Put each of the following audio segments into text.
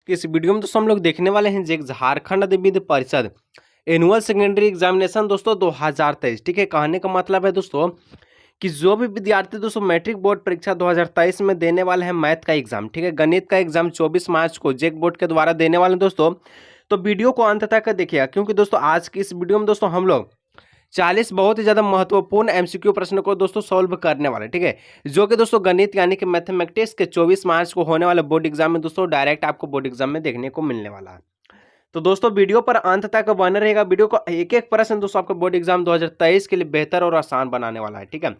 कि इस वीडियो में दोस्तों हम लोग देखने वाले हैं जो झारखंड विधि परिषद एनुअल सेकेंडरी एग्जामिनेशन दोस्तों 2023। ठीक है, कहने का मतलब है दोस्तों कि जो भी विद्यार्थी दोस्तों मैट्रिक बोर्ड परीक्षा 2023 में देने वाले हैं मैथ का एग्जाम, ठीक है, गणित का एग्जाम 24 मार्च को जेक बोर्ड के द्वारा देने वाले हैं दोस्तों, तो वीडियो को अंत तक देखिएगा, क्योंकि दोस्तों आज की इस वीडियो में दोस्तों हम लोग 40 बहुत ही ज्यादा महत्वपूर्ण एमसीक्यू प्रश्न को दोस्तों सॉल्व करने वाले, ठीक है, जो कि दोस्तों गणित यानी कि मैथमेटिक्स के 24 मार्च को होने वाले बोर्ड एग्जाम में दोस्तों डायरेक्ट आपको बोर्ड एग्जाम में देखने को मिलने वाला है। तो दोस्तों वीडियो पर अंत तक बने रहेगा, वीडियो को एक एक प्रश्न दोस्तों आपको बोर्ड एग्जाम 2023 के लिए बेहतर और आसान बनाने वाला है। ठीक है,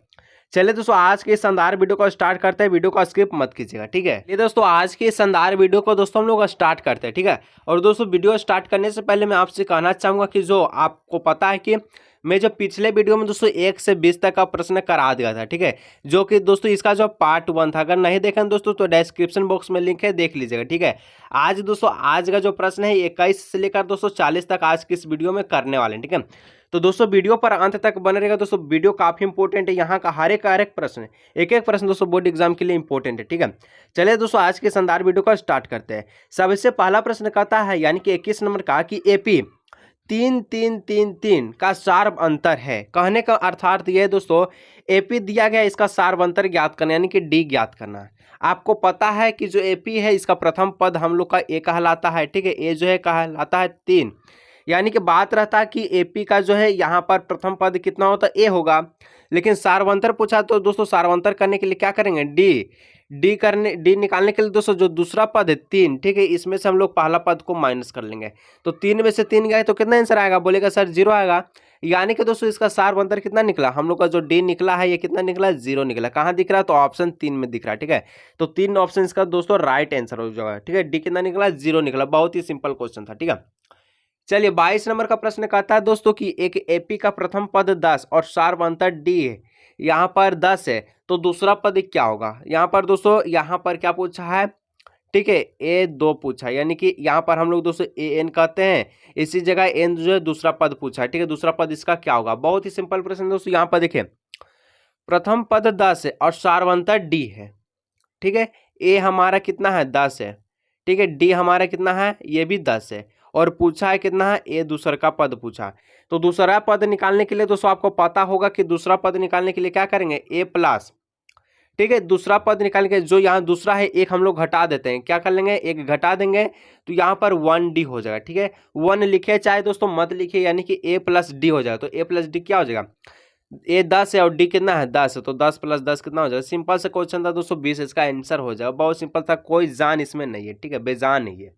चलिए दोस्तों आज के शानदार वीडियो को स्टार्ट करते हैं, वीडियो को स्किप मत कीजिएगा। ठीक है, ये दोस्तों आज के शानदार वीडियो को दोस्तों हम लोग स्टार्ट करते हैं। ठीक है, और दोस्तों वीडियो स्टार्ट करने से पहले मैं आपसे कहना चाहूंगा कि जो आपको पता है कि मैं जो पिछले वीडियो में दोस्तों 1 से 20 तक का प्रश्न करा दिया था, ठीक है, जो कि दोस्तों इसका जो पार्ट 1 था, अगर नहीं देखें दोस्तों तो डिस्क्रिप्शन बॉक्स में लिंक है, देख लीजिएगा। ठीक है, आज दोस्तों आज का जो प्रश्न है 21 से लेकर दोस्तों 40 तक आज की इस वीडियो में करने वाले हैं। ठीक है, तो दोस्तों वीडियो पर अंत तक बने रहेगा। दोस्तों वीडियो काफी इंपॉर्टेंट है, यहाँ का हर एक प्रश्न एक एक प्रश्न दोस्तों बोर्ड एग्जाम के लिए इंपॉर्टेंट है। ठीक है, चलिए दोस्तों आज के शानदार वीडियो को स्टार्ट करते हैं। सबसे पहला प्रश्न कहता है यानी कि 21 नंबर का कि एपी 3-3-3-3 का सार अंतर है। कहने का अर्थात यह है दोस्तों, एपी दिया गया, इसका सार अंतर ज्ञात करना यानी कि डी ज्ञात करना है। आपको पता है कि जो एपी है इसका प्रथम पद हम लोग का ए कहलाता है। ठीक है, ए जो है कहलाता है 3, यानी कि बात रहता है कि एपी का जो है यहाँ पर प्रथम पद कितना होता है, ए होगा, लेकिन सारवंतर पूछा तो दोस्तों सारवंतर करने के लिए क्या करेंगे, डी निकालने के लिए दोस्तों जो दूसरा पद है 3, ठीक है, इसमें से हम लोग पहला पद को माइनस कर लेंगे, तो 3 में से 3 गए तो कितना आंसर आएगा, बोलेगा सर 0 आएगा। यानी कि दोस्तों इसका सारवंतर कितना निकला, हम लोग का जो डी निकला है ये कितना निकला, 0 निकला। कहाँ दिख रहा है, तो ऑप्शन 3 में दिख रहा है। ठीक है, तो 3 ऑप्शन इसका दोस्तों राइट आंसर हो जाएगा। ठीक है, डी कितना निकला, 0 निकला। बहुत ही सिंपल क्वेश्चन था। ठीक है, चलिए 22 नंबर का प्रश्न कहता है दोस्तों कि एक एपी का प्रथम पद 10 और सारवंतर डी है, यहाँ पर 10 है, तो दूसरा पद क्या होगा। यहाँ पर दोस्तों यहाँ पर क्या पूछा है, ठीक है, A2 पूछा, यानी कि यहाँ पर हम लोग दोस्तों AN कहते हैं, इसी जगह N जो है दूसरा पद पूछा है। ठीक है, दूसरा पद इसका क्या होगा, बहुत ही सिंपल प्रश्न दोस्तों। यहाँ पर देखिए प्रथम पद 10 है और सारवंतर डी है। ठीक है, ए हमारा कितना है, 10 है। ठीक है, डी हमारा कितना है, ये भी 10 है, और पूछा है कितना है, ए दूसरा का पद पूछा। तो दूसरा पद निकालने के लिए दोस्तों आपको पता होगा कि दूसरा पद निकालने के लिए क्या करेंगे, ए प्लस, ठीक है, दूसरा पद निकालने के जो यहाँ दूसरा है एक हम लोग घटा देते हैं, क्या कर लेंगे, एक घटा देंगे, तो यहाँ पर 1D हो जाएगा। ठीक है, 1 लिखे चाहे दोस्तों मत लिखे, यानी कि ए प्लस डी हो जाएगा। तो ए प्लस डी क्या हो जाएगा, ए 10 है और डी कितना है, 10 है, तो 10 + 10 कितना हो जाएगा। सिंपल सा क्वेश्चन था दोस्तों, 20 इसका आंसर हो जाएगा। बहुत सिंपल था, कोई जान इसमें नहीं है। ठीक है, बेजान नहीं है,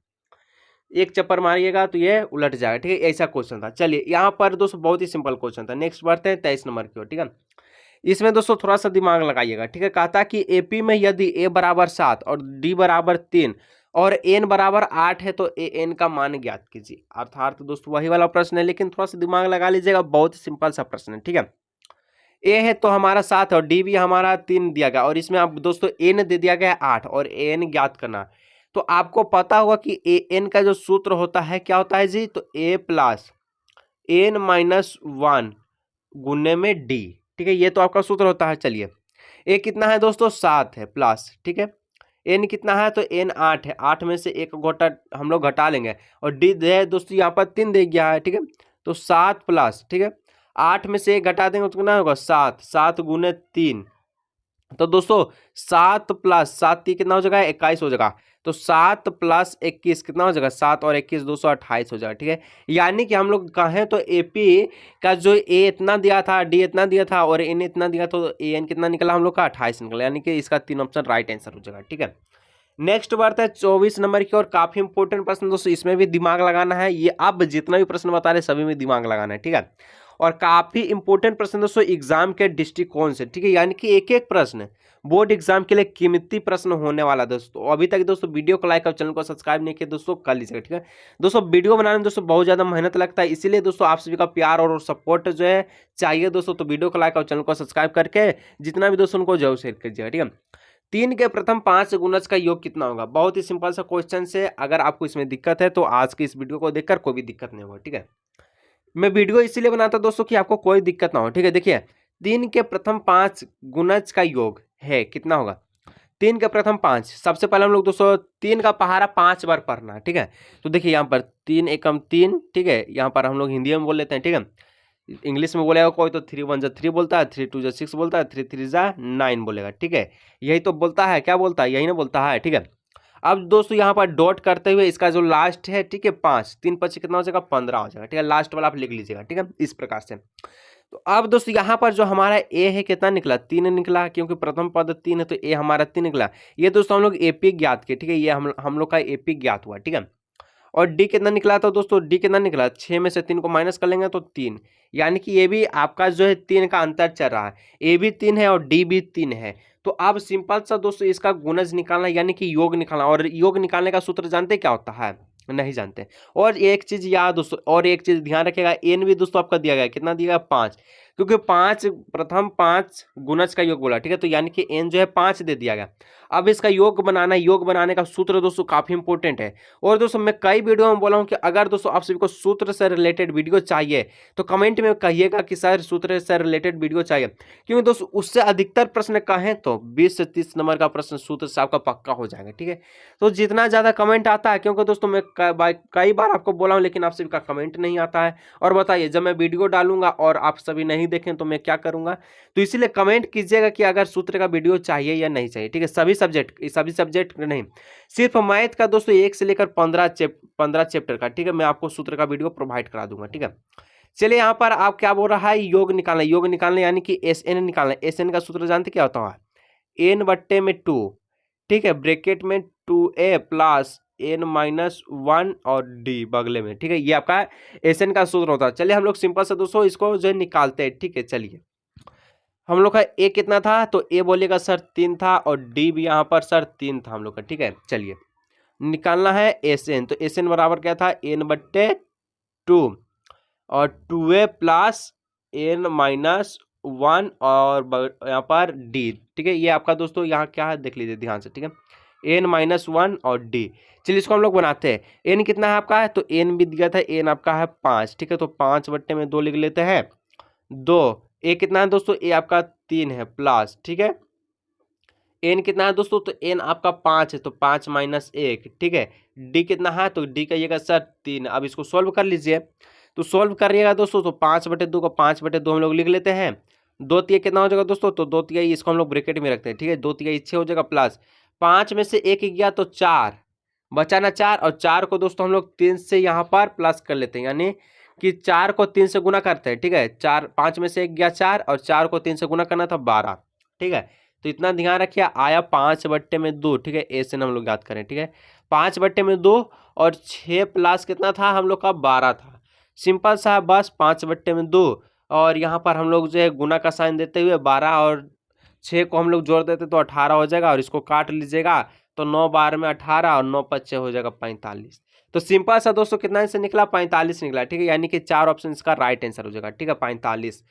एक चप्पर मारिएगा तो ये उलट जाएगा। ठीक है, ऐसा क्वेश्चन था। चलिए यहाँ पर दोस्तों बहुत ही सिंपल क्वेश्चन था। नेक्स्ट बढ़ते हैं 23 नंबर की ओर। ठीक है, इसमें दोस्तों थोड़ा सा दिमाग लगाइएगा। ठीक है, कहता कि एपी में यदि ए बराबर 7 और डी बराबर 3 और एन बराबर 8 है तो ए एन का मान ज्ञात कीजिए। अर्थात दोस्तों वही वाला प्रश्न है, लेकिन थोड़ा सा दिमाग लगा लीजिएगा, बहुत ही सिंपल सा प्रश्न है। ठीक है, ए है तो हमारा 7 और डी भी हमारा 3 दिया गया, और इसमें आप दोस्तों एन दे दिया गया 8 और ए एन ज्ञात करना। तो आपको पता होगा कि ए एन का जो सूत्र होता है क्या होता है जी, तो ए प्लस एन माइनस 1 गुने में डी। ठीक है, ये तो आपका सूत्र होता है। चलिए ए कितना है दोस्तों, 7 है प्लस, ठीक है, एन कितना है, तो एन 8 है, 8 में से एक घटा हम लोग घटा लेंगे, और डी दे दोस्तों यहाँ पर 3 दे गया है। ठीक है, तो 7 प्लस, ठीक है, 8 में से एक घटा देंगे तो कितना होगा, 7, 7 गुने 3, तो दोस्तों 7 + 7 कितना हो जाएगा, 21 हो जाएगा। तो 7 + 21 कितना हो जाएगा, 7 और 21 228 हो जाएगा। ठीक है, यानी कि हम लोग कहें तो एपी का जो ए इतना दिया था, डी इतना दिया था और एन इतना दिया, तो ए एन कितना निकला हम लोग का, 28 निकला, यानी कि इसका 3 ऑप्शन राइट आंसर हो जाएगा। ठीक है, नेक्स्ट बात है 24 नंबर की, और काफी इंपॉर्टेंट प्रश्न दोस्तों, इसमें भी दिमाग लगाना है। ये अब जितना भी प्रश्न बता रहे सभी में दिमाग लगाना है। ठीक है, और काफी इंपॉर्टेंट प्रश्न दोस्तों एग्जाम के दृष्टिकोण से। ठीक है, यानी कि एक एक प्रश्न बोर्ड एग्जाम के लिए कीमती प्रश्न होने वाला दोस्तों। अभी तक दोस्तों वीडियो को लाइक और चैनल को सब्सक्राइब नहीं किया दोस्तों, कर लीजिएगा। ठीक है दोस्तों, वीडियो बनाने में दोस्तों बहुत ज्यादा मेहनत लगता है, इसीलिए दोस्तों आप सभी का प्यार और सपोर्ट जो है चाहिए दोस्तों। तो वीडियो को लाइक और चैनल को सब्सक्राइब करके जितना भी दोस्तों उनको जरूर शेयर कीजिएगा। ठीक है, 3 के प्रथम 5 गुणज का योग कितना होगा। बहुत ही सिंपल सा क्वेश्चन से, अगर आपको इसमें दिक्कत है तो आज की इस वीडियो को देखकर कोई भी दिक्कत नहीं होगा। ठीक है, मैं वीडियो इसीलिए बनाता दोस्तों कि आपको कोई दिक्कत ना हो। ठीक है, देखिए 3 के प्रथम 5 गुणज का योग है कितना होगा, 3 के प्रथम 5। सबसे पहले हम लोग दोस्तों 3 का पहाड़ा 5 बार पढ़ना है, ठीक है। तो देखिए यहाँ पर 3 एकम 3, ठीक है। यहाँ पर हम लोग हिंदी में बोल लेते हैं, ठीक है। इंग्लिश में बोलेगा कोई तो 3 1 जा 3 बोलता है, 3 2 जा 6 बोलता है, 3 3 जा 9 बोलेगा, ठीक है। यही तो बोलता है, क्या बोलता है, यही ना बोलता है, ठीक है। अब दोस्तों यहाँ पर डॉट करते हुए इसका जो लास्ट है, ठीक है, 5, 3 5 कितना हो जाएगा, 15 हो जाएगा, ठीक है। लास्ट वाला आप लिख लीजिएगा, ठीक है, इस प्रकार से। तो अब दोस्तों यहाँ पर जो हमारा ए है कितना निकला, 3 निकला, क्योंकि प्रथम पद 3 है तो ए हमारा 3 निकला। ये दोस्तों हम लोग एपी ज्ञात किए, ठीक है, ये हम लोग का एपी ज्ञात हुआ, ठीक है। और डी कितना निकला था दोस्तों, डी कितना निकला, 6 में से 3 को माइनस कर लेंगे तो 3, यानी कि ये भी आपका जो है 3 का अंतर चल रहा है, ए भी 3 है और डी भी 3 है। तो अब सिंपल सा दोस्तों इसका गुणज निकालना यानी कि योग निकालना, और योग निकालने का सूत्र जानते क्या होता है, नहीं जानते। और एक चीज याद दोस्तों, और एक चीज ध्यान रखिएगा, एन भी दोस्तों आपका दिया गया, कितना दिया गया, 5, क्योंकि 5 प्रथम 5 गुणज का योग बोला, ठीक है। तो यानी कि एन जो है 5 दे दिया गया। अब इसका योग बनाना, योग बनाने का सूत्र दोस्तों काफी इंपॉर्टेंट है। और दोस्तों मैं कई वीडियो में बोला हूं कि अगर दोस्तों आप सभी को सूत्र से रिलेटेड वीडियो चाहिए तो कमेंट में कहिएगा कि सर सूत्र से रिलेटेड वीडियो चाहिए, क्योंकि दोस्तों उससे अधिकतर प्रश्न कहें तो 20 से 30 नंबर का प्रश्न सूत्र से आपका पक्का हो जाएगा, ठीक है। तो जितना ज्यादा कमेंट आता है, क्योंकि दोस्तों मैं कई बार आपको बोला हूं लेकिन आप सभी का कमेंट नहीं आता है। और बताइए जब मैं वीडियो डालूंगा और आप सभी नहीं देखें तो मैं क्या करूंगा। तो इसीलिए कमेंट कीजिएगा कि अगर सूत्र का वीडियो चाहिए या नहीं चाहिए, ठीक है। सभी सब्जेक्ट नहीं, सिर्फ मैथ का दोस्तों 1 से लेकर 15 चैप्टर का, ठीक है, मैं आपको सूत्र का वीडियो प्रोवाइड करा दूंगा, ठीक है। चलिए यहाँ पर आप क्या बोल रहा है, योग निकालना, योग निकालना यानी कि एस एन निकालना। एस एन का सूत्र जानते क्या होता है, एन बट्टे में 2, ठीक है, ब्रैकेट में 2a प्लस n माइनस 1 और d बगले में, ठीक है। ये आपका एस एन का सूत्र होता है। चलिए हम लोग सिंपल से दोस्तों इसको जो निकालते हैं, ठीक है। चलिए हम लोग का ए कितना था, तो ए बोलेगा सर 3 था, और डी भी यहाँ पर सर 3 था हम लोग का, ठीक है। चलिए निकालना है एस एन, तो एस एन बराबर क्या था, एन बट्टे 2 और 2a प्लस एन माइनस 1 और यहाँ पर डी, ठीक है। ये आपका दोस्तों यहाँ क्या है देख लीजिए ध्यान से, ठीक है, एन माइनस 1 और डी। चलिए इसको हम लोग बनाते हैं। एन कितना है आपका है, तो एन भी दिया था, एन आपका है 5, ठीक है। तो 5 बट्टे में 2 लिख लेते हैं, 2। ए कितना है दोस्तों, ए आपका 3 है प्लस, ठीक है। एन कितना है दोस्तों, तो एन आपका 5 है, तो 5 माइनस 1, ठीक है। डी कितना है, तो डी कहिएगा सर 3। अब इसको सोल्व कर लीजिए, तो सोल्व करिएगा दोस्तों, तो 5/2 को 5/2 हम लोग लिख लेते हैं। 2 तिया कितना हो जाएगा दोस्तों, तो 2 तिया इसको हम लोग ब्रैकेट में रखते हैं, ठीक है। 2 तिया 6 हो जाएगा प्लस 5 में से 1 गया तो 4 बचा ना 4, और 4 को दोस्तों हम लोग 3 से यहाँ पर प्लस कर लेते हैं, यानी कि 4 को 3 से गुना करते हैं, ठीक है। 4 5 में से 1 गया 4, और 4 को 3 से गुना करना था 12, ठीक है। तो इतना ध्यान रखिए, आया 5/2, ठीक है। ए से हम लोग याद करें, ठीक है, 5/2 और 6 प्लस कितना था हम लोग का, 12 था। सिंपल सा बस 5/2, और यहाँ पर हम लोग जो है गुना का साइन देते हुए 12 और 6 को हम लोग जोड़ देते तो 18 हो जाएगा, और इसको काट लीजिएगा तो 9 12 में 18 और 9 5 हो जाएगा 45। तो सिंपल सा दोस्तों कितना से निकला, 45 निकला, ठीक है। यानी कि 4 ऑप्शन इसका राइट आंसर हो जाएगा, ठीक है, 45।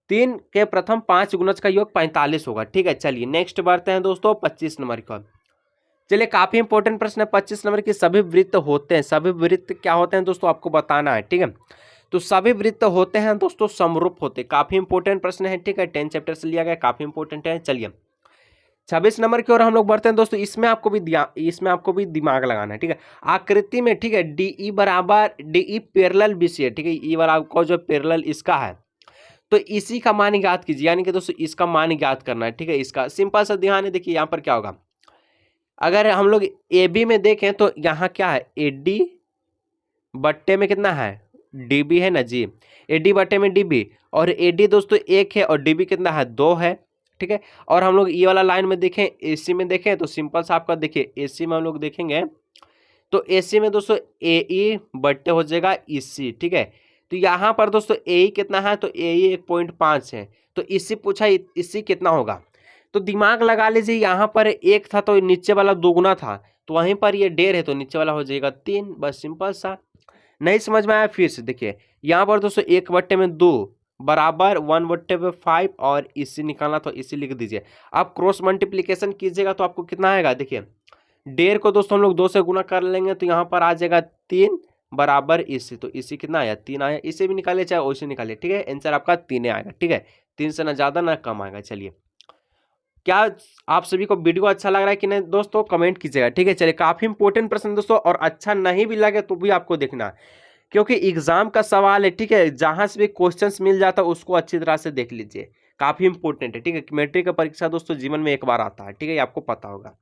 3 के प्रथम 5 गुणज का योग 45 होगा, ठीक है। चलिए नेक्स्ट बढ़ते हैं दोस्तों 25 नंबर का। चलिए काफी इंपॉर्टेंट प्रश्न है 25 नंबर की। सभी वृत्त होते हैं, सभी वृत्त क्या होते हैं दोस्तों आपको बताना है, ठीक है। तो सभी वृत्त होते हैं दोस्तों समरूप होते, काफी इंपॉर्टेंट प्रश्न है, ठीक है। 10 चैप्टर से लिया गया, काफी इंपॉर्टेंट है। चलिए 26 नंबर की ओर हम लोग बढ़ते हैं दोस्तों। इसमें आपको भी दिमाग लगाना है, ठीक है। आकृति में, ठीक है, डीई बराबर डीई पैरेलल बीसी है, ठीक है। ई बराबर को जो पैरेलल इसका है, तो इसी का मान ज्ञात कीजिए, यानी कि दोस्तों इसका मान ज्ञात करना है, ठीक है। इसका सिंपल सा ध्यान है, देखिए यहाँ पर क्या होगा, अगर हम लोग ए बी में देखें तो यहाँ क्या है, ए डी बट्टे में कितना है, डी बी है ना जी, ए डी बट्टे में डी बी, और ए डी दोस्तों 1 है, और डी बी कितना है, 2 है, ठीक है। और हम लोग ये वाला लाइन में देखें, एसी में देखें तो सिंपल सा आपका देखिए, एसी में हम लोग देखेंगे तो एसी में दोस्तों ए ई बट्टे हो जाएगा ईसी, ठीक है। तो यहाँ पर दोस्तों ए ई कितना है, तो ए ई 1.5 है, तो इसी पूछा इसी कितना होगा। तो दिमाग लगा लीजिए, यहाँ पर 1 था तो नीचे वाला 2 गुना था, तो वहीं पर ये 1.5 है तो नीचे वाला हो जाएगा 3, बस सिंपल सा। नहीं समझ में आया फिर से देखिए, यहाँ पर दोस्तों 1/2 बराबर 1/5, और इसी निकालना तो इसी लिख दीजिए। आप क्रॉस मल्टीप्लीकेशन कीजिएगा तो आपको कितना आएगा, देखिए 1.5 को दोस्तों हम लोग 2 से गुना कर लेंगे तो यहाँ पर आ जाएगा 3 बराबर इसी, तो इसी कितना आया, 3 आया। इसे भी निकाले चाहे वैसे निकाले, ठीक है। आंसर आपका 3 आएगा, ठीक है। 3 से ना ज्यादा ना कम आएगा। चलिए क्या आप सभी को वीडियो अच्छा लग रहा है कि नहीं दोस्तों, कमेंट कीजिएगा, ठीक है। चलिए, काफी इंपॉर्टेंट प्रश्न दोस्तों, और अच्छा नहीं भी लगे तो भी आपको देखना है, क्योंकि एग्जाम का सवाल है, ठीक है। जहां से भी क्वेश्चंस मिल जाता है उसको अच्छी तरह से देख लीजिए, काफी इंपॉर्टेंट है, ठीक है। मैट्रिक का परीक्षा दोस्तों जीवन में एक बार आता है, ठीक है, ये आपको पता होगा।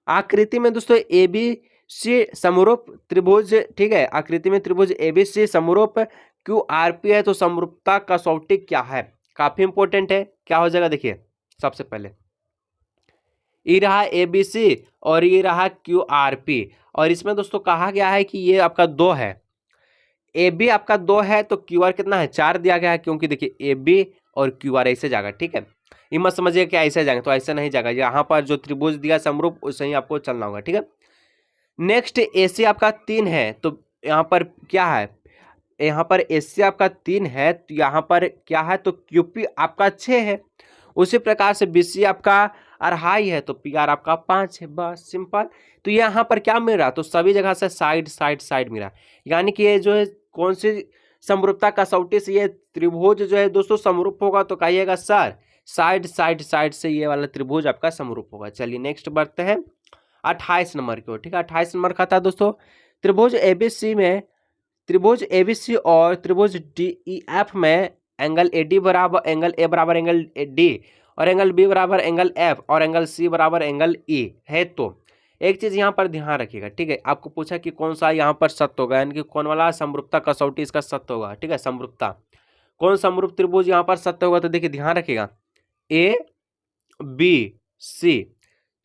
आकृति में दोस्तों एबीसी समरूप त्रिभुज, ठीक है, आकृति में त्रिभुज एबीसी समरूप क्यूआरपी है, तो समरूपता कसौटी क्या है, काफी इंपॉर्टेंट है। क्या हो जाएगा देखिए, सबसे पहले ये रहा एबीसी और ये रहा क्यूआरपी, और इसमें दोस्तों कहा गया है कि ये आपका 2 है, ए बी आपका 2 है, तो क्यू आर कितना है, 4 दिया गया है, क्योंकि देखिए ए बी और क्यू आर ऐसे जाएगा, ठीक है। ये मत समझिए कि ऐसे जाएंगे, तो ऐसे नहीं जाएगा, यहाँ पर जो त्रिभुज दिया समरूप उससे ही आपको चलना होगा, ठीक है। नेक्स्ट ए सी आपका 3 है, तो यहाँ पर क्या है, यहाँ पर ए सी आपका 3 है, तो यहाँ पर क्या है, तो क्यू पी आपका 6 है। उसी प्रकार से बी सी आपका 2.5 है, तो पी आर आपका 5 है, बस सिंपल। तो यहाँ पर क्या मिल रहा, तो सभी जगह से साइड साइड साइड मिला, यानी कि ये जो है कौन सी समरूपता कसौटी से ये त्रिभुज जो है दोस्तों समरूप होगा, तो कहिएगा सर साइड साइड साइड से ये वाला त्रिभुज आपका समरूप होगा। चलिए नेक्स्ट बढ़ते हैं 28 नंबर की ओर, ठीक है। 28 नंबर का था दोस्तों, त्रिभुज एबीसी में, त्रिभुज एबीसी और त्रिभुज डीईएफ में एंगल एडी बराबर एंगल ए बराबर एंगल डी, और एंगल बी बराबर एंगल एफ, और एंगल सी बराबर एंगल ई है। तो एक चीज यहाँ पर ध्यान रखिएगा, ठीक है। आपको पूछा कि कौन सा यहाँ पर सत्य होगा, यानी कि कौन वाला समरूपता कसौटी इसका सत्य होगा, ठीक है। समरूपता कौन समरूप त्रिभुज यहाँ पर सत्य होगा, तो देखिए ध्यान रखिएगा ए बी सी,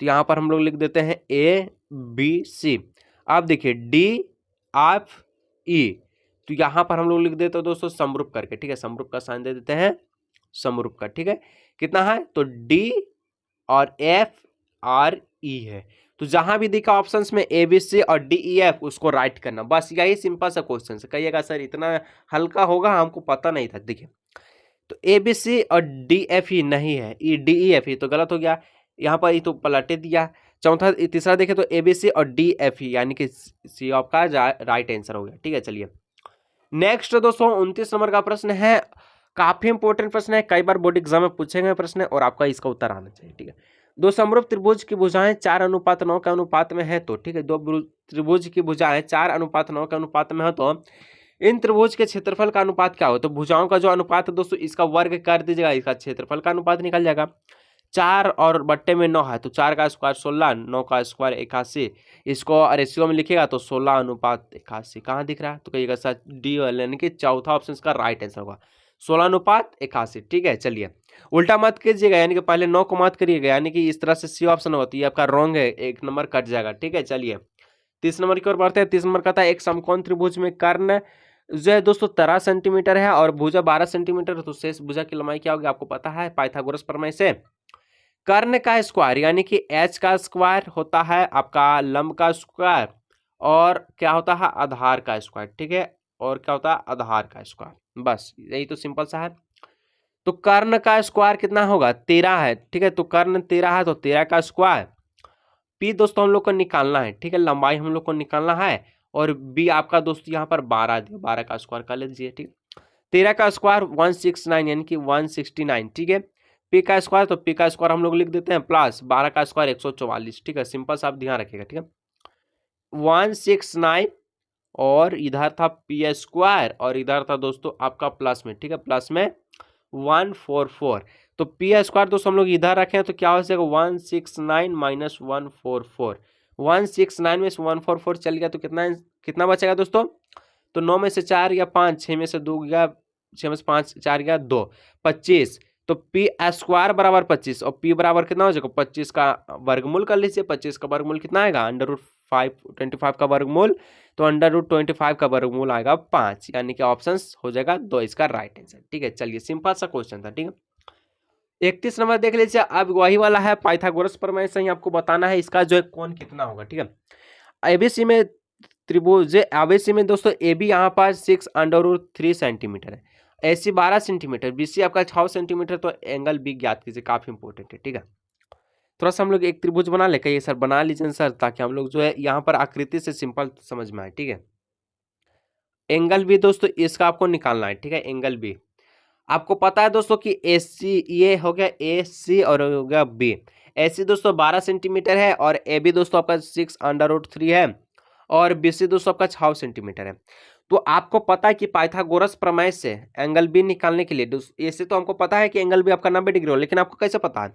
तो यहाँ पर हम लोग लिख देते हैं ए बी सी। अब देखिए डी एफ ई, तो यहाँ पर हम लोग लिख देते हैं दोस्तों समरूप करके, ठीक है। समरूप का साइन दे देते हैं समरूप का, ठीक है। कितना है, तो डी और एफ आर ई है, तो जहां भी दिखा ऑप्शंस में ए बी सी और डी ई एफ उसको राइट करना, बस यही सिंपल सा क्वेश्चन है। कहिएगा सर इतना हल्का होगा, हमको पता नहीं था। देखिए तो ए बी सी और डी एफ ई नहीं है, E D E F E, तो गलत हो गया, यहाँ पर ये तो पलटे दिया। चौथा तीसरा देखे तो ए बी सी और डी एफ ई, यानी कि सी आपका राइट आंसर हो गया, ठीक है। चलिए नेक्स्ट दोस्तों 29 नंबर का प्रश्न है, काफी इंपॉर्टेंट प्रश्न है, कई बार बोर्ड एग्जाम में पूछे गए प्रश्न है, और आपका इसका उत्तर आना चाहिए, ठीक है। दो समरूप त्रिभुज की भुजाएं 4:9 के अनुपात में है, तो ठीक है, दो त्रिभुज की भुजाएं 4:9 के अनुपात में है, तो इन त्रिभुज के क्षेत्रफल का अनुपात क्या हो, तो भुजाओं का जो अनुपात है दोस्तों इसका वर्ग कर दीजिएगा, इसका क्षेत्रफल का अनुपात निकल जाएगा। 4 और बट्टे में 9 है, तो 4 का स्क्वायर 16, 9 का स्क्वायर 81, इसको रेशियो में लिखेगा तो 16:81 कहाँ दिख रहा है, तो कहिएगा सर डी, यानी कि चौथा ऑप्शन इसका राइट आंसर होगा 16:81, ठीक है। चलिए उल्टा मत कीजिएगा, यानी कि पहले 9 को मत करिएगा, यानी कि इस तरह से सी ऑप्शन होती है आपका रॉन्ग है, 1 नंबर कट जाएगा, ठीक है। चलिए 30 नंबर की ओर बढ़ते हैं। 30 नंबर का था, एक समकोण त्रिभुज में कर्ण जो है दोस्तों 13 सेंटीमीटर है और भुजा 12 सेंटीमीटर है, तो शेष भुजा की लंबाई क्या होगी आपको पता है पाइथागोरस प्रमेय से। कर्ण का स्क्वायर यानी कि एच का स्क्वायर होता है आपका लंब का स्क्वायर, और क्या होता है आधार का स्क्वायर, ठीक है, और क्या होता है आधार का स्क्वायर, बस यही तो सिंपल सा है। तो कर्ण का स्क्वायर कितना होगा 13 है, ठीक है, तो कर्ण 13 है, तो 13 का स्क्वायर। पी दोस्तों हम लोग को निकालना है, ठीक है, लंबाई हम लोग को निकालना है, और बी आपका दोस्तों यहाँ पर 12 दिया, 12 का स्क्वायर कर लीजिए, ठीक है। 13 का स्क्वायर 169 यानी कि 169, ठीक है। पी का स्क्वायर, तो पी का स्क्वायर हम लोग लिख देते हैं प्लस 12 का स्क्वायर 144, ठीक है, सिंपल सा आप ध्यान रखिएगा, ठीक है। 169 और इधर था पी स्क्वायर और इधर था दोस्तों आपका प्लस में, ठीक है, प्लस में 144, तो पी स्क्वायर दोस्तों हम लोग इधर रखें तो क्या हो जाएगा 169 माइनस 144, 169 में से 144 चल गया, तो कितना बचेगा दोस्तों, तो 9 में से 4 या 5, 6 में से 2 गया, 6 में से 5 4 गया 2, 25, तो पी स्क्वायर बराबर 25 और पी बराबर कितना हो जाएगा 25 का वर्गमूल कर लीजिए। 25 का वर्गमूल कितना आएगा √25 का वर्गमूल, तो √25 का वर्गमूल आएगा 5, यानी कि ऑप्शन हो जाएगा 2 इसका राइट आंसर, ठीक है। चलिए सिंपल सा क्वेश्चन था, ठीक है। 31 नंबर देख लीजिए, अब वही वाला है पाइथागोरस प्रमेय से ही आपको बताना है इसका जो है कोण कितना होगा, ठीक है। एबीसी में त्रिभुज एबीसी में दोस्तों ए बी यहाँ पर 6√3 सेंटीमीटर है, AC 12 सेंटीमीटर, BC आपका 6 सेंटीमीटर, तो एंगल बी ज्ञात कीजिए, काफी इंपॉर्टेंट है, ठीक है। थोड़ा सा हम लोग एक त्रिभुज बना ले, कहिए सर बना लीजिए सर, ताकि हम लोग जो है यहाँ पर आकृति से सिंपल समझ में आए, ठीक है। एंगल बी दोस्तों इसका आपको निकालना है, ठीक है, एंगल बी। आपको पता है दोस्तों कि AC ये हो गया AC और हो गया B। AC दोस्तों 12 सेंटीमीटर है और AB दोस्तों आपका 6√3 है और BC दोस्तों आपका 6 सेंटीमीटर है। तो आपको पता है कि पाइथागोरस प्रमेय से एंगल बी निकालने के लिए ऐसे तो हमको पता है कि एंगल बी आपका 90 डिग्री हो, लेकिन आपको कैसे पता है?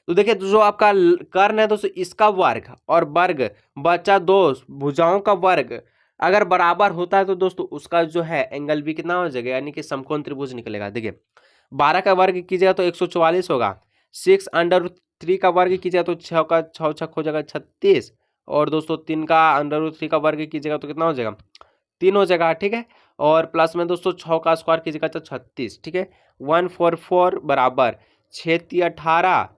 तो देखिए जो आपका कर्ण है दोस्तों इसका वर्ग और वर्ग बचा दो भुजाओं का वर्ग अगर बराबर होता है तो दोस्तों उसका जो है एंगल बी कितना हो जाएगा, यानी कि समकोण त्रिभुज निकलेगा। देखिए 12 का वर्ग कीजिएगा तो 144 होगा, 6√3 का वर्ग कीजिएगा तो 6 का 6 छक हो जाएगा 36 और दोस्तों 3 का √3 का वर्ग कीजिएगा तो कितना हो जाएगा 3 हो जाएगा, ठीक है। और प्लस में दोस्तों 6 का स्क्वायर कीजिएगा तो 36, ठीक है। 144 बराबर 6 × 18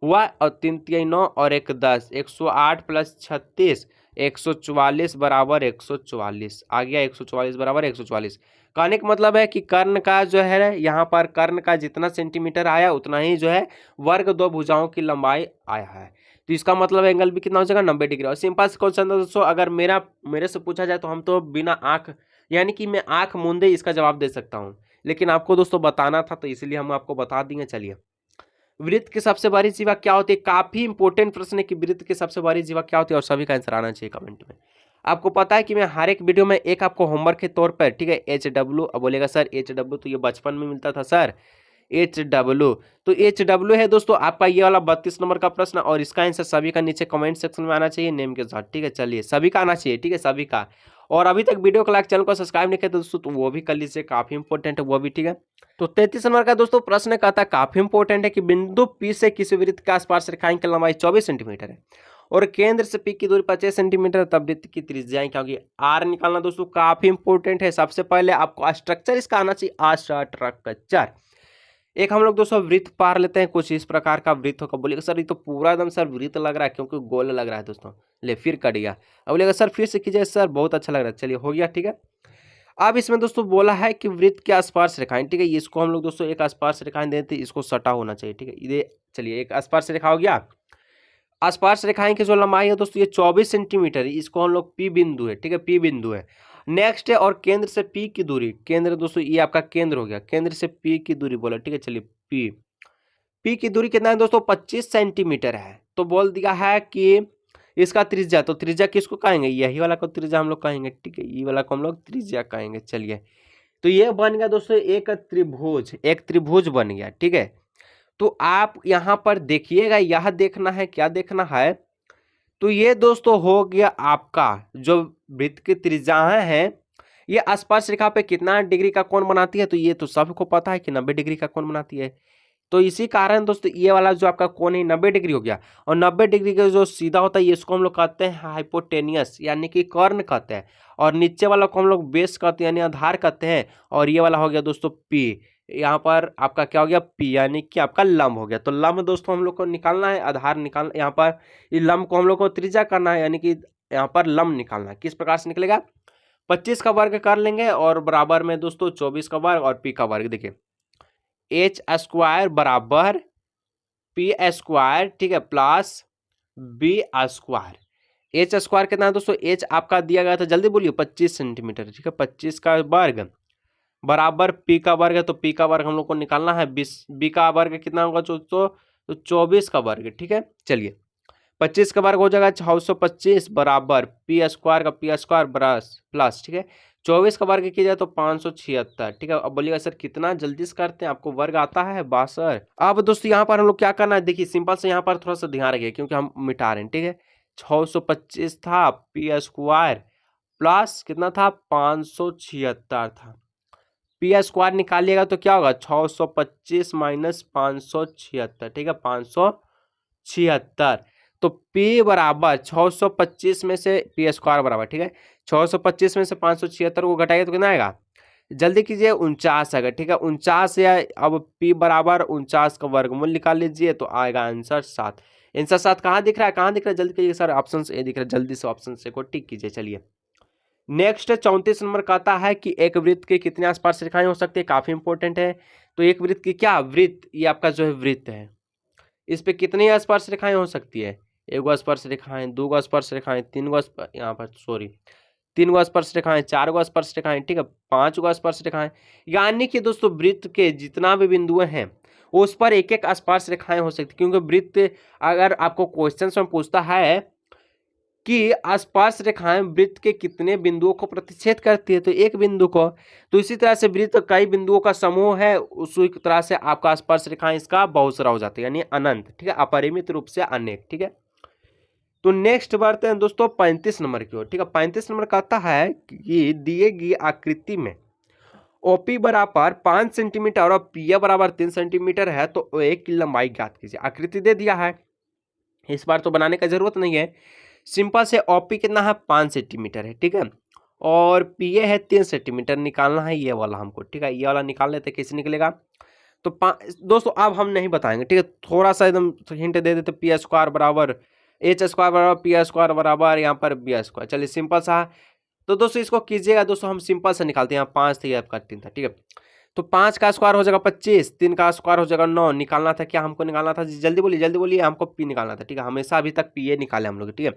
हुआ और 3 × 9 और 1 10, 108 + 36 144 बराबर 144 आ गया। 144 बराबर 144 कहने का मतलब है कि कर्ण का जो है यहाँ पर कर्ण का जितना सेंटीमीटर आया उतना ही जो है वर्ग दो भुजाओं की लंबाई आया है। तो इसका मतलब एंगल भी कितना हो जाएगा 90 डिग्री। और सिंपल से क्वेश्चन दोस्तों अगर मेरे से पूछा जाए तो हम तो बिना आंख यानी कि मैं आंख मूंदे इसका जवाब दे सकता हूँ, लेकिन आपको दोस्तों बताना था तो इसलिए हम आपको बता देंगे। चलिए वृत्त की सबसे बड़ी जीवा क्या होती है? काफी इंपोर्टेंट प्रश्न है कि वृत्त की सबसे बड़ी जीवा क्या होती है और सभी का आंसर आना चाहिए कमेंट में। आपको पता है कि मैं हर एक वीडियो में एक आपको होमवर्क के तौर पर, ठीक है, HW अब बोलेगा सर HW तो ये बचपन में मिलता था सर HW, तो HW है दोस्तों आपका ये वाला 32 नंबर का प्रश्न और इसका आंसर सभी का नीचे कमेंट सेक्शन में आना चाहिए नेम के साथ, ठीक है। चलिए सभी का आना चाहिए, ठीक है, सभी का। और अभी तक वीडियो को लाइक चैनल को सब्सक्राइब नहीं किया दोस्तों तो वो भी कर लीजिए, काफी इंपॉर्टेंट है वो भी, ठीक है। तो 33 नंबर का दोस्तों प्रश्न कहता है काफी इंपॉर्टेंट है कि बिंदु P से किसी वृत्त के आसपास रेखाएं की लंबाई 24 सेंटीमीटर है और केंद्र से P की दूरी 25 सेंटीमीटर, तब वृत्त की त्रिज्या क्या होगी? R निकालना दोस्तों काफी इंपॉर्टेंट है। सबसे पहले आपको स्ट्रक्चर इसका आना चाहिए, स्ट्रक्चर। एक हम लोग दोस्तों वृत्त पार लेते हैं, कुछ इस प्रकार का वृत्त होगा। बोलेगा सर ये तो पूरा एकदम सर वृत्त लग रहा है क्योंकि गोल लग रहा है दोस्तों। ले फिर कट गया। अब बोलेगा सर फिर से कीजिए सर, बहुत अच्छा लग रहा है। चलिए हो गया, ठीक है। अब इसमें दोस्तों बोला है कि वृत्त के आसपास रेखाएं, ठीक है, इसको हम लोग दोस्तों एक आसपास रेखाएं देते हैं, इसको सटा होना चाहिए, ठीक है। ये चलिए एक आसपास रेखा हो गया। आसपास रेखाएं की जो लंबाई है दोस्तों ये 24 सेंटीमीटर है, इसको हम लोग P बिंदु है, ठीक है, P बिंदु है। नेक्स्ट है और केंद्र से P की दूरी, केंद्र दोस्तों ये आपका केंद्र हो गया, केंद्र से P की दूरी बोला, ठीक है। चलिए P की दूरी कितना है दोस्तों 25 सेंटीमीटर है। तो बोल दिया है कि इसका त्रिज्या, तो त्रिज्या किसको कहेंगे? यही वाला को त्रिज्या हम लोग कहेंगे, ठीक है, ये वाला को हम लोग त्रिज्या कहेंगे। चलिए तो ये बन गया दोस्तों एक त्रिभुज, एक त्रिभुज बन गया, ठीक है। तो आप यहाँ पर देखिएगा, यह देखना है, क्या देखना है? तो ये दोस्तों हो गया आपका जो वृत्त की त्रिज्याएं हैं ये आसपास रेखा पे कितना डिग्री का कोण बनाती है, तो ये तो सबको पता है कि 90 डिग्री का कोण बनाती है। तो इसी कारण दोस्तों ये वाला जो आपका कोण है 90 डिग्री हो गया। और 90 डिग्री का जो सीधा होता है इसको हम लोग कहते हैं हाइपोटेनियस यानी कि कर्ण कहते हैं, और नीचे वाला को हम लोग बेस कहते हैं यानी आधार कहते हैं। और ये वाला हो गया दोस्तों P, यहाँ पर आपका क्या हो गया P यानी कि आपका लंब हो गया। तो लंब दोस्तों हम लोग को निकालना है, आधार निकालना, यहाँ पर ये लंब को हम लोग को त्रिज्या करना है, यानी कि यहाँ पर लंब निकालना है। किस प्रकार से निकलेगा? 25 का वर्ग कर लेंगे और बराबर में दोस्तों 24 का वर्ग और P का वर्ग। देखिए H² बराबर P², ठीक है, प्लस B²। H² कितना है दोस्तों? H आपका दिया गया था, जल्दी बोलिए, 25 सेंटीमीटर, ठीक है। 25 का वर्ग बराबर P का वर्ग है, तो P का वर्ग हम लोग को निकालना है। B का वर्ग कितना होगा दोस्तों? तो 24 का वर्ग, ठीक है। चलिए 25 का वर्ग हो जाएगा 625 बराबर P² का P² प्लस, ठीक है, 24 का वर्ग किया जाए तो 576, ठीक है। अब बोलिएगा सर कितना जल्दी से करते हैं, आपको वर्ग आता है? बा सर। अब दोस्तों यहाँ पर हम लोग क्या करना है, देखिए सिंपल से यहाँ पर थोड़ा सा ध्यान रखिए क्योंकि हम मिटा रहे हैं, ठीक है। 625 था P² प्लस कितना था 576 था। P² निकालिएगा तो क्या होगा 625 माइनस 576, ठीक है, 576। तो P बराबर 625 में से P² बराबर, ठीक है, 625 में से 576 को घटाइए तो कितना आएगा? जल्दी कीजिए 49 आएगा, ठीक है, 49 या अब P बराबर 49 का वर्गमूल निकाल लीजिए तो आएगा आंसर 7। आंसर 7 कहाँ दिख रहा है, कहाँ दिख रहा है? जल्दी कीजिए सर, ऑप्शन ए दिख रहा है, जल्दी से ऑप्शन से को टिक कीजिए। चलिए नेक्स्ट 34 नंबर कहता है कि एक वृत्त के कितने आसपास रेखाएं हो सकती है, काफी इंपॉर्टेंट है। तो एक वृत्त की क्या वृत्त, ये आपका जो है वृत्त है, इस पे कितनी स्पर्श रेखाएं हो सकती है? 1 स्पर्श रेखाएं, 2 स्पर्श रेखाएं, 3 यहाँ पर सॉरी 3 गो स्पर्श रेखाएं, 4 गो स्पर्श रेखाएं, ठीक है, 5 गो स्पर्श रेखाएं। यानी कि दोस्तों वृत्त के जितना भी बिंदु हैं उस पर एक एक स्पर्श रेखाएं हो सकती, क्योंकि वृत्त अगर आपको क्वेश्चन में पूछता है कि स्पर्श रेखाएं वृत्त के कितने बिंदुओं को प्रतिच्छेद करती है, तो एक बिंदु को, तो इसी तरह से वृत्त कई बिंदुओं का समूह है, उसी तरह से आपका स्पर्श रेखाएं इसका बहुसरा हो जाती है, यानी अनंत, ठीक है, अपरिमित रूप से अनेक, ठीक है। तो नेक्स्ट बढ़ते हैं दोस्तों 35 नंबर की ओर, ठीक है। 35 नंबर कहता है कि दिए गई आकृति में ओपी बराबर 5 सेंटीमीटर और पीए बराबर 3 सेंटीमीटर है, तो एक की लंबाई ज्ञात कीजिए। आकृति दे दिया है, इस बार तो बनाने का जरूरत नहीं है, सिंपल से ओपी कितना है 5 सेंटीमीटर है, ठीक है, और पीए है 3 सेंटीमीटर निकालना है ये वाला हमको, ठीक है। ये वाला निकाल लेते, कैसे निकलेगा, तो दोस्तों अब हम नहीं बताएंगे, ठीक है, थोड़ा सा एकदम हिंट दे देते, पी स्क्वायर बराबर एच स्क्वायर बराबर पी स्क्वायर बराबर यहाँ पर बी स्क्वायर। चलिए सिंपल सा, तो दोस्तों इसको कीजिएगा दोस्तों, हम सिंपल से निकालते हैं, यहाँ 5 था, ये आपका 3 था, ठीक है। तो 5 का स्क्वायर हो जाएगा 25, 3 का स्क्वायर हो जाएगा 9, निकालना था क्या हमको, निकालना था, जल्दी बोलिए, हमको पी निकालना था, ठीक है, हमेशा अभी तक पी ए निकाले हम लोग, ठीक है।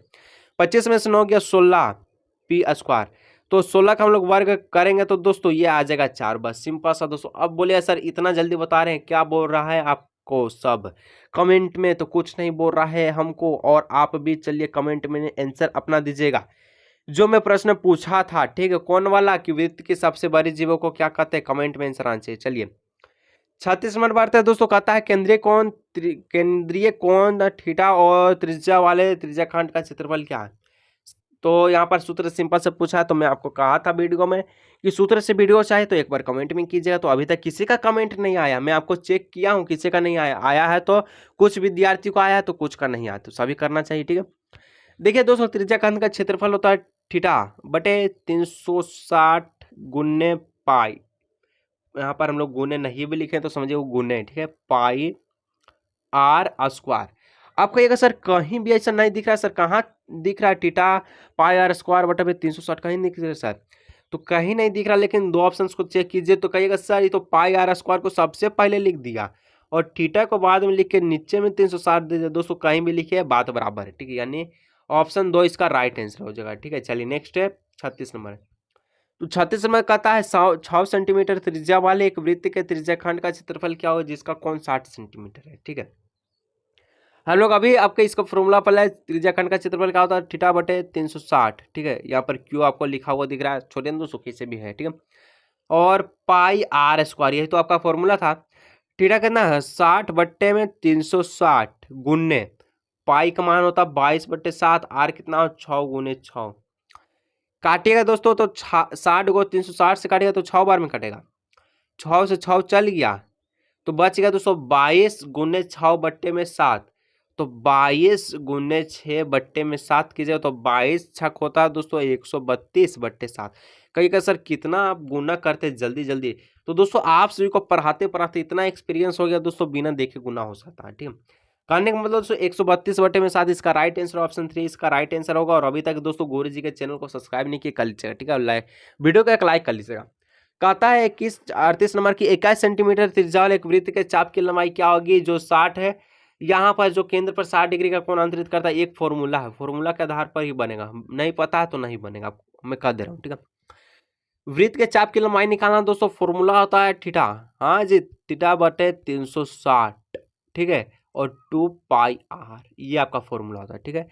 25 में से 9 गया 16 पी स्क्वायर, तो 16 का हम लोग वर्ग करेंगे तो दोस्तों ये आ जाएगा 4, बस सिंपल सा दोस्तों। अब बोलिए सर इतना जल्दी बता रहे हैं, क्या बोल रहा है आपको, सब कमेंट में तो कुछ नहीं बोल रहा है हमको, और आप भी चलिए कमेंट में आंसर अपना दीजिएगा। जो मैं प्रश्न पूछा था, ठीक है, कौन वाला, कि वृत्त की सबसे बड़ी जीवों को क्या कहते हैं, कमेंट में आंसर आना चाहिए। चलिए 36 नंबर बढ़ते हैं दोस्तों, कहता है केंद्रीय कोण थीटा और त्रिज्या वाले त्रिज्याखंड का क्षेत्रफल क्या है। तो यहाँ पर सूत्र सिंपल से पूछा है, तो मैं आपको कहा था वीडियो में कि सूत्र से वीडियो चाहे तो एक बार कमेंट में कीजिएगा, तो अभी तक किसी का कमेंट नहीं आया, मैं आपको चेक किया हूँ, किसी का नहीं आया है तो कुछ विद्यार्थी को आया है, तो कुछ का नहीं आया, तो सभी करना चाहिए, ठीक है। देखिए दोस्तों त्रिज्याखंड का क्षेत्रफल होता है थीटा बटे 360 गुने पाई, यहाँ पर हम लोग गुने नहीं भी लिखे तो समझिए वो गुने, ठीक है, पाई आर स्क्वायर। आप कहिएगा सर कहीं भी ऐसा नहीं दिख रहा है, सर कहाँ दिख रहा है, थीटा पाई आर स्क्वायर बटा पे 360 कहीं नहीं दिख रहा है सर, तो कहीं नहीं दिख रहा, लेकिन दो ऑप्शंस को चेक कीजिए, तो कहिएगा सर ये तो पाई आर स्क्वायर को सबसे पहले लिख दिया और थीटा को बाद में लिख के नीचे में 360 दे दिया। दोस्तों कहीं भी लिखिए बात बराबर है, ठीक है, यानी ऑप्शन 2 इसका राइट आंसर हो जाएगा, ठीक है। चलिए नेक्स्ट है 36 नंबर, तो 36 नंबर कहता है 6 सेंटीमीटर त्रिज्या वाले एक वृत्त के त्रिज्याखंड का क्षेत्रफल क्या हो जिसका कोण 60 सेंटीमीटर है, ठीक है। हम लोग अभी आपके इसका फॉर्मूला पढ़ा है, त्रिज्याखंड का क्षेत्रफल क्या होता है, थीटा बटे 360, ठीक है, यहाँ पर क्यू आपको लिखा हुआ दिख रहा है, छोटे दोस्तों कैसे भी है, ठीक है, और पाई आर स्क्वायर, यही तो आपका फॉर्मूला था। थीटा कितना है 60 बट्टे में 360 गुन्ने पाई का मान होता है 22/7, आर कितना 6 गुने 6, काटिएगा दोस्तों तो 60 को 360 से काटिएगा तो 6 बार में कटेगा, 6 से 6 चल गया तो बच गया दोस्तों 22 गुने 6 बट्टे में 7, तो 22 गुने 6 बट्टे में 7 कीजिएगा तो 22 छक होता है दोस्तों 132/7। कहिएगा सर कितना आप गुना करते जल्दी जल्दी, तो दोस्तों आप सभी को पढ़ाते पढ़ाते इतना एक्सपीरियंस हो गया दोस्तों, बिना देखे गुना हो सकता है, ठीक है। करने का मतलब दोस्तों 132/7 इसका राइट आंसर, ऑप्शन 3 इसका राइट आंसर होगा। और अभी तक दोस्तों गौरी जी के चैनल को सब्सक्राइब नहीं किया कर लीजिएगा, ठीक है, लाइक वीडियो को एक लाइक कर लीजिएगा। कहता है कि 38 नंबर की 21 सेंटीमीटर त्रिज्या वाले एक वृत्त के चाप की लंबाई क्या होगी जो 60 है, यहाँ पर जो केंद्र पर 60 डिग्री का कोण अंतरित करता है, एक फॉर्मूला है, फॉर्मूला के आधार पर ही बनेगा, नहीं पता है तो नहीं बनेगा, मैं कह दे रहा हूँ, ठीक है। वृत्त के चाप की लंबाई निकालना दोस्तों फॉर्मूला होता है थीटा, हाँ जी, थीटा बटे 360, ठीक है, और 2 पाई आर, ये आपका फॉर्मूला होता है, ठीक है।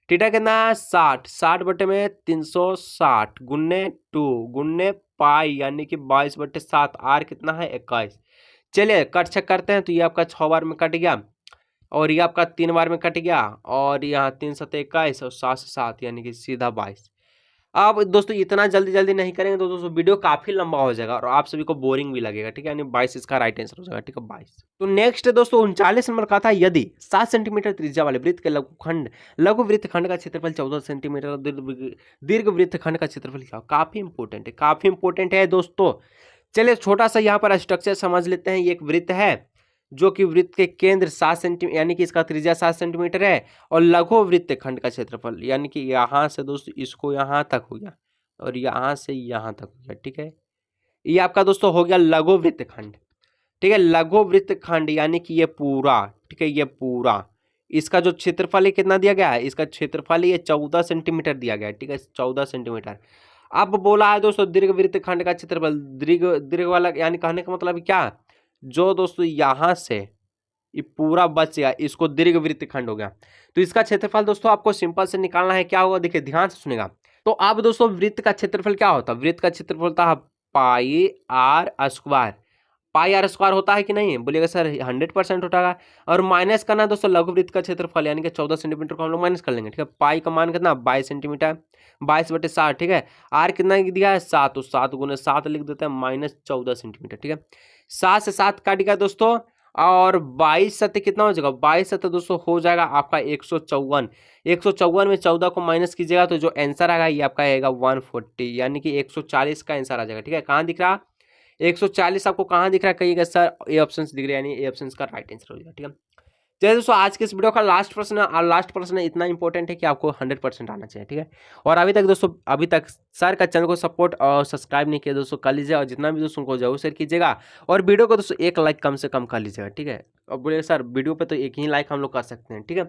थीटा कितना है 60 बटे में 360 गुन्ने 2 गुन्ने पाई यानी कि 22/7, आर कितना है 21। चलिए कट चेक करते हैं, तो ये आपका 6 बार में कट गया और ये आपका 3 बार में कट गया, और यहाँ 3 7 21 और 7 से 7 यानी कि सीधा 22। अब दोस्तों इतना जल्दी जल्दी नहीं करेंगे तो दोस्तों वीडियो काफी लंबा हो जाएगा और आप सभी को बोरिंग भी लगेगा, ठीक है, यानी 22 इसका राइट आंसर हो जाएगा, ठीक है 22। तो नेक्स्ट दोस्तों 39 नंबर का था, यदि 7 सेंटीमीटर त्रिज्या वाले वृत्त के लघु वृत्तखंड का क्षेत्रफल 14 सेंटीमीटर और दीर्घ वृत्तखंड का क्षेत्रफल क्या, काफी इंपॉर्टेंट है दोस्तों। चलिए छोटा सा यहाँ पर स्ट्रक्चर समझ लेते हैं। ये एक वृत्त है जो कि वृत्त के केंद्र 7 सेंटीमीटर यानी कि इसका त्रिज्या 7 सेंटीमीटर है, और लघु वृत्तखंड का क्षेत्रफल यानी कि यहाँ से दोस्तों इसको यहाँ तक हो गया और यहाँ से यहाँ तक हो गया, ठीक है, ये आपका दोस्तों हो गया लघु वृत्तखंड, ठीक है, लघु वृत्तखंड यानी कि ये पूरा, ठीक है, ये पूरा इसका जो क्षेत्रफल है कितना दिया गया है, इसका क्षेत्रफल ये 14 सेंटीमीटर दिया गया है, ठीक है, 14 सेंटीमीटर। अब बोला है दोस्तों दीर्घ वृत्तखंड का क्षेत्रफल, दीर्घ दीर्घ वाला यानी कहने का मतलब क्या, जो दोस्तों यहां से ये पूरा बच गया, इसको दीर्घ वृत्तखंड हो गया। तो इसका क्षेत्रफल दोस्तों आपको सिंपल से निकालना है, क्या होगा देखिए ध्यान से सुनेगा। तो अब दोस्तों वृत्त का क्षेत्रफल क्या होता है, वृत्त का क्षेत्रफल होता है pi r square. Pi r square होता है कि नहीं, बोलिएगा सर 100% होता है। और माइनस करना है दोस्तों लघु वृत्त का क्षेत्रफल यानी कि 14 सेंटीमीटर को हम लोग माइनस कर लेंगे, ठीक है। पाई का मान कितना 22 सेंटीमीटर, 22/7, ठीक है। आर कितना दिया है 7, तो 7 गुने 7 लिख देते हैं -14 सेंटीमीटर, ठीक है। 7 से 7 काट गया दोस्तों, और 22 सत्ते कितना हो जाएगा, 22 सत्ते दोस्तों हो जाएगा आपका 154। 154 में 14 को माइनस कीजिएगा तो जो आंसर आएगा ये आपका आएगा 140, यानी कि 140 का आंसर आ जाएगा, ठीक है। कहाँ दिख रहा 140 आपको कहाँ दिख रहा है, कहिएगा सर ए ऑप्शन दिख रहा है, यानी ए ऑप्शन का राइट आंसर हो जाएगा, ठीक है। चलिए दोस्तों आज के इस वीडियो का लास्ट प्रश्न, और लास्ट प्रश्न इतना इंपॉर्टेंट है कि आपको 100% आना चाहिए, ठीक है। और अभी तक दोस्तों अभी तक सर का चैनल को सपोर्ट और सब्सक्राइब नहीं किया दोस्तों कर लीजिए, और जितना भी दोस्तों को जरूर शेयर कीजिएगा, और वीडियो को दोस्तों 1 लाइक कम से कम कर लीजिएगा, ठीक है। और बोले सर वीडियो पे तो 1 ही लाइक हम लोग कर सकते हैं, ठीक है।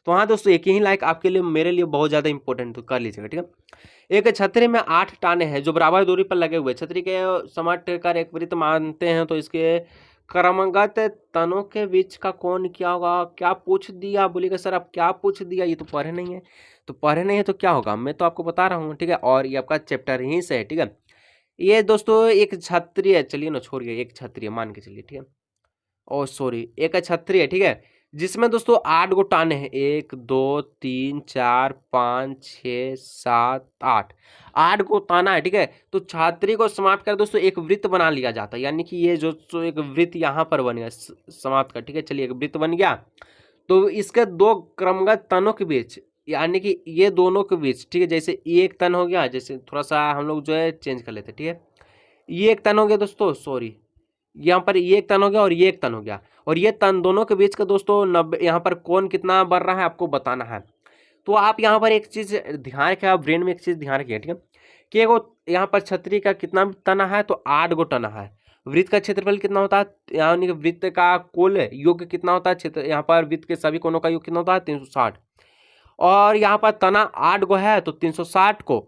तो हाँ दोस्तों 1 ही लाइक आपके लिए मेरे लिए बहुत ज़्यादा इंपॉर्टेंट, तो कर लीजिएगा, ठीक है। एक छतरी में 8 टाने हैं जो बराबर दूरी पर लगे हुए, छतरी के समट कर एक वृत्त मानते हैं, तो इसके क्रमगत तनों के बीच का कोण क्या होगा, क्या पूछ दिया, बोलिएगा सर आप क्या पूछ दिया, ये तो पढ़े नहीं है। तो पढ़े नहीं है तो क्या होगा, मैं तो आपको बता रहा हूँ, ठीक है। और ये आपका चैप्टर ही से है, ठीक है। ये दोस्तों एक छतरी है, चलिए ना छोड़िए, एक छतरी है मान के चलिए, ठीक है। ओ सॉरी, एक छतरी है, ठीक है, जिसमें दोस्तों 8 गो टाने हैं, 1 2 3 4 5 6 7 8, 8 गो ताना है, ठीक है। तो छतरी को समाप्त कर दोस्तों एक वृत्त बना लिया जाता है, यानी कि ये जो एक वृत्त यहाँ पर बन गया समाप्त कर, ठीक है। चलिए एक वृत्त बन गया, तो इसके 2 क्रमगत तनों के बीच, यानी कि ये दोनों के बीच, ठीक है, जैसे ये एक तन हो गया, जैसे थोड़ा सा हम लोग जो है चेंज कर लेते हैं, ठीक है। ये एक तन हो गया दोस्तों, सॉरी यहाँ पर ये एक तन हो गया और ये एक तन हो गया, और ये तन दोनों के बीच का दोस्तों 90, यहाँ पर कोण कितना बढ़ रहा है आपको बताना है। तो आप यहाँ पर एक चीज ध्यान रखें, आप ब्रेन में एक चीज ध्यान रखिए, ठीक है, कि एगो यहाँ पर छतरी का कितना तना है, तो 8 गो तना है। वृत्त का क्षेत्रफल कितना होता है, यानी कि वृत्त का कुल योग कितना होता है, क्षेत्र यहाँ पर वृत्त के सभी कोणों का योग कितना होता है 360, और यहाँ पर तना 8 गो है, तो 360 को,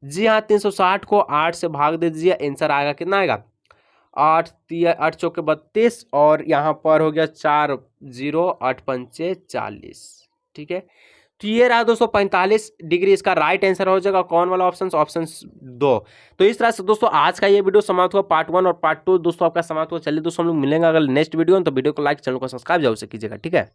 जी हाँ 360 को 8 से भाग दे दीजिए, आंसर आएगा कितना आएगा 8 चौके 32, और यहाँ पर हो गया 4 0 8 पंचे 40, ठीक है। तो ये रहा दोस्तों 45 डिग्री, इसका राइट आंसर हो जाएगा कौन वाला ऑप्शन, ऑप्शन 2। तो इस तरह से दोस्तों आज का ये वीडियो समाप्त हुआ, पार्ट 1 और पार्ट 2 दोस्तों आपका समाप्त हुआ। चलिए दोस्तों हम लोग मिलेंगे अगर नेक्स्ट वीडियो में, तो वीडियो को लाइक, चैनल को सब्सक्राइब जरूर से कीजिएगा, ठीक है।